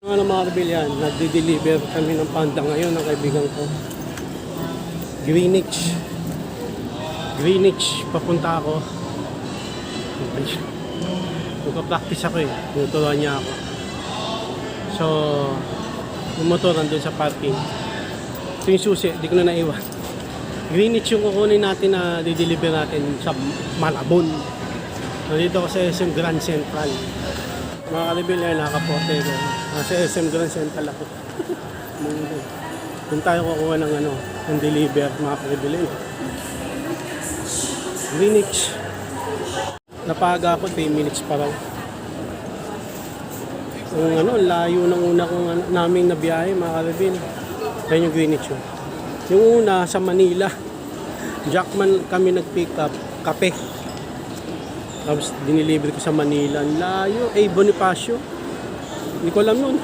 Mga kabilyan, nagde-deliver kami ng panda ngayon ng kaibigan ko. Greenwich, papunta ako. Magpa-practice ako eh. Tinuturuan niya ako. So, yung motor nandun sa parking. Ito yung susi, di ko na naiwan. Greenwich yung kukunin natin na di-deliver natin sa Malabon. Nandito ako sa SM Grand Central. Mga kaibigan, nakapote ko. Nasa SM Grand Central ako. Kung tayo kukuha ng ng deliver, mga kaibigan. Greenwich. Napaga ako 3 minutes pa raw. Yung layo ng una kong naming nabiyahe, mga kaibigan. Kaya yung Greenwich yun. Yung una sa Manila, Jackman kami nag-pick up, kape. Tapos dinilibre ko sa Manila. Layo, Bonifacio. Hindi ko alam nun.